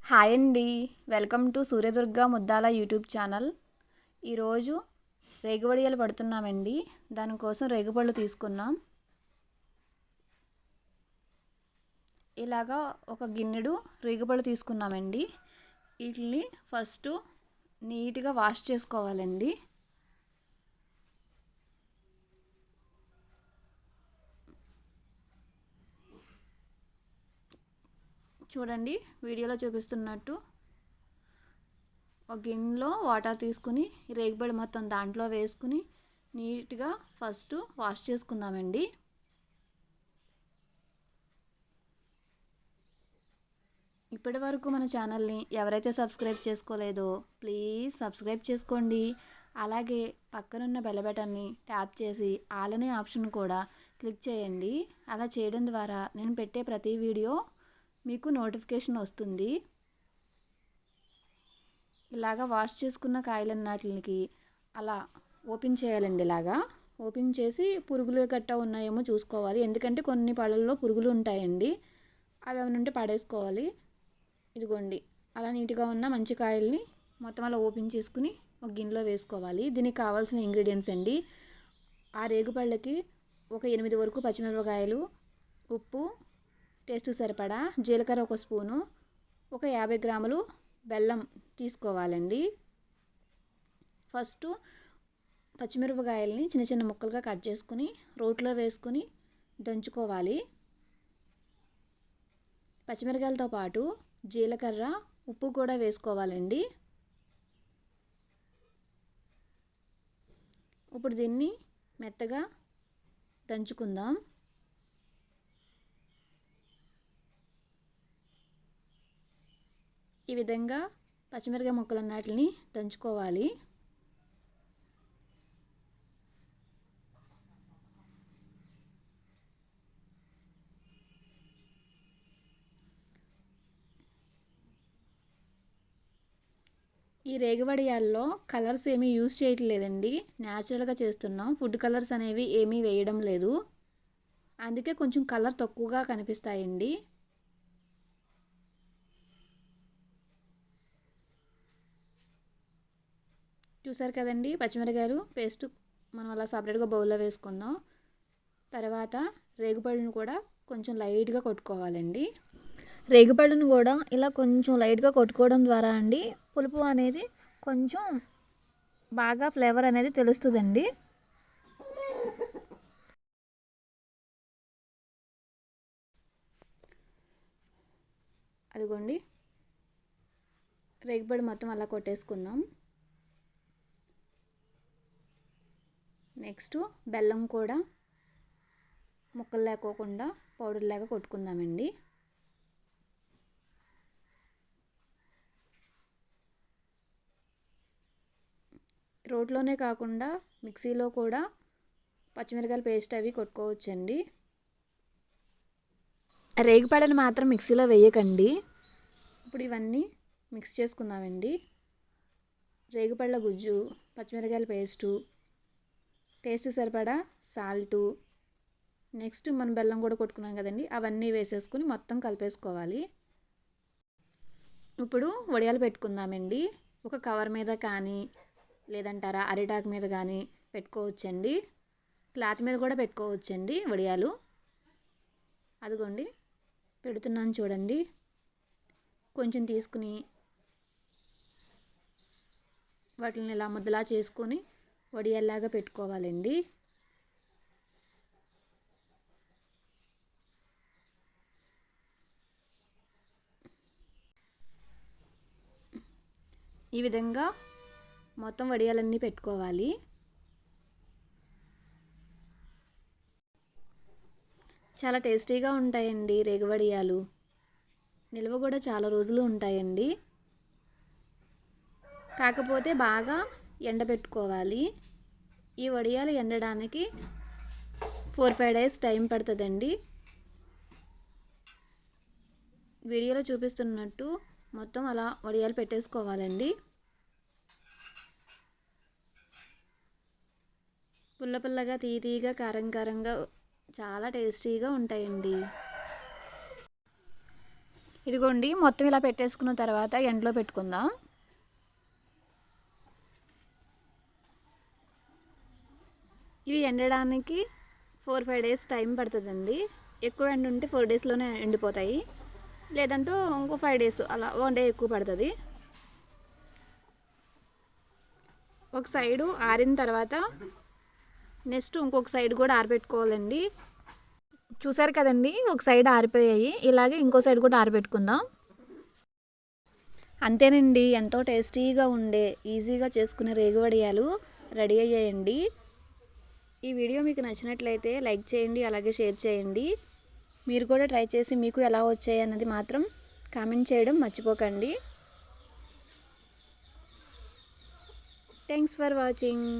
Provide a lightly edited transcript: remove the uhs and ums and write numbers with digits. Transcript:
Hi అండి. Welcome to Suryadurga Muddala YouTube channel. ఈరోజు రేగువడియాలు పడుతున్నామండి. దానికోసం రేగుపళ్ళు తీసుకున్నాం. ఇలాగా ఒక గిన్నెడు రేగుపళ్ళు తీసుకున్నామండి. వీటిని ఫస్ట్ నీట్గా వాష్ చేసుకోవాలండి. చూడండి, వీడియోలో చూపిస్తున్నట్టు ఒక గిన్నెలో వాటర్ తీసుకుని రేగుపళ్ళు మొత్తం దాంట్లో వేసుకుని నీట్గా ఫస్ట్ వాష్ చేసుకుందామండి. ఇప్పటి వరకు మన ఛానల్ని ఎవరైతే సబ్స్క్రైబ్ చేసుకోలేదో ప్లీజ్ సబ్స్క్రైబ్ చేసుకోండి. అలాగే పక్కనున్న బెల్ బటన్ని ట్యాప్ చేసి ఆల్ అనే ఆప్షన్ కూడా క్లిక్ చేయండి. అలా చేయడం ద్వారా నేను పెట్టే ప్రతి వీడియో మీకు నోటిఫికేషన్ వస్తుంది. ఇలాగా వాష్ చేసుకున్న కాయలన్నిటికి అలా ఓపెన్ చేయాలండి. ఇలాగా ఓపెన్ చేసి పురుగులు గట్ట ఉన్నాయేమో చూసుకోవాలి. ఎందుకంటే కొన్ని పళ్ళల్లో పురుగులు ఉంటాయండి. అవి ఏమైనా ఉంటే పడేసుకోవాలి. ఇదిగోండి, అలా నీట్గా ఉన్న మంచి కాయల్ని మొత్తం అలా ఓపెన్ చేసుకుని ఒక గిన్నెలో వేసుకోవాలి. దీనికి కావాల్సిన ఇంగ్రీడియంట్స్ అండి: ఆ రేగుపళ్ళకి ఒక 8 వరకు పచ్చిమిరపకాయలు, ఉప్పు టేస్ట్ సరిపడా, జీలకర్ర ఒక స్పూను, ఒక 50 గ్రాములు బెల్లం తీసుకోవాలండి. ఫస్ట్ పచ్చిమిరపకాయలని చిన్న చిన్న ముక్కలుగా కట్ చేసుకుని రోట్లో వేసుకుని దంచుకోవాలి. పచ్చిమిరపకాయలతో పాటు జీలకర్ర, ఉప్పు కూడా వేసుకోవాలండి. ఇప్పుడు దీన్ని మెత్తగా దంచుకుందాం. ఈ విధంగా పచ్చిమిరపకాయ ముక్కలన్నిటిని దంచుకోవాలి. ఈ రేగువడియాల్లో కలర్స్ ఏమీ యూజ్ చేయట్లేదండి. న్యాచురల్గా చేస్తున్నాం. ఫుడ్ కలర్స్ అనేవి ఏమీ వేయడం లేదు. అందుకే కొంచెం కలర్ తక్కువగా కనిపిస్తాయండి. చూసారు కదండి, పచ్చిమిరపకాయలు పేస్ట్ మనం అలా సపరేట్గా బౌల్లో వేసుకుందాం. తర్వాత రేగుపళ్ళను కూడా కొంచెం లైట్గా కొట్టుకోవాలండి. రేగుపళ్ళను కూడా ఇలా కొంచెం లైట్గా కొట్టుకోవడం ద్వారా అండి పులుపు అనేది కొంచెం బాగా ఫ్లేవర్ అనేది తెలుస్తుందండి. అదిగోండి, రేగుపళ్ళు మొత్తం అలా కొట్టేసుకుందాం. నెక్స్ట్ బెల్లం కూడా ముక్కలు లేకోకుండా పౌడర్ లాగా కొట్టుకుందామండి. రోట్లోనే కాకుండా మిక్సీలో కూడా పచ్చిమిరపకాయల పేస్ట్ అవి కొట్టుకోవచ్చండి. రేగుపళ్ళని మాత్రం మిక్సీలో వేయకండి. ఇప్పుడు ఇవన్నీ మిక్స్ చేసుకుందామండి. రేగుపళ్ళ గుజ్జు, పచ్చిమిరపకాయల పేస్టు, టేస్ట్ సరిపడా సాల్టు, నెక్స్ట్ మనం బెల్లం కూడా కొట్టుకున్నాం కదండి, అవన్నీ వేసేసుకుని మొత్తం కలిపేసుకోవాలి. ఇప్పుడు వడియాలు పెట్టుకుందామండి. ఒక కవర్ మీద కానీ లేదంటారా అరిటాకు మీద కానీ పెట్టుకోవచ్చండి. క్లాత్ మీద కూడా పెట్టుకోవచ్చండి వడియాలు. అదిగోండి, పెడుతున్నాను చూడండి. కొంచెం తీసుకుని వాటిని ఇలా ముద్దలా చేసుకొని వడియాల్లాగా పెట్టుకోవాలండి. ఈ విధంగా మొత్తం వడియాలన్నీ పెట్టుకోవాలి. చాలా టేస్టీగా ఉంటాయండి రేగువడియాలు. నిల్వ కూడా చాలా రోజులు ఉంటాయండి. కాకపోతే బాగా ఎండబెట్టుకోవాలి. ఈ వడియాలు ఎండడానికి 4-5 డేస్ టైం పడుతుందండి. వీడియోలో చూపిస్తున్నట్టు మొత్తం అలా వడియాలు పెట్టేసుకోవాలండి. పుల్ల పుల్లగా, తీయగా, కారం కారంగా చాలా టేస్టీగా ఉంటాయండి. ఇదిగోండి మొత్తం ఇలా పెట్టేసుకున్న తర్వాత ఎండలో పెట్టుకుందాం. ఇవి ఎండడానికి 4-5 డేస్ టైం పడుతుందండి. ఎక్కువ ఎండ ఉంటే 4 డేస్లోనే ఎండిపోతాయి, లేదంటే ఇంకో 5 డేస్ అలా 1 డే ఎక్కువ పడుతుంది. ఒక సైడు ఆరిన తర్వాత నెక్స్ట్ ఇంకొక సైడ్ కూడా ఆరబెట్టుకోవాలండి. చూసారు కదండి, ఒక సైడ్ ఆరిపోయాయి. ఇలాగే ఇంకో సైడ్ కూడా ఆరబెట్టుకుందాం. అంతేనండి, ఎంతో టేస్టీగా ఉండే ఈజీగా చేసుకునే రేగువడియాలు రెడీ అయ్యాయండి. ఈ వీడియో మీకు నచ్చినట్లయితే లైక్ చేయండి, అలాగే షేర్ చేయండి. మీరు కూడా ట్రై చేసి మీకు ఎలా వచ్చాయి అన్నది మాత్రం కామెంట్ చేయడం మర్చిపోకండి. Thanks for watching.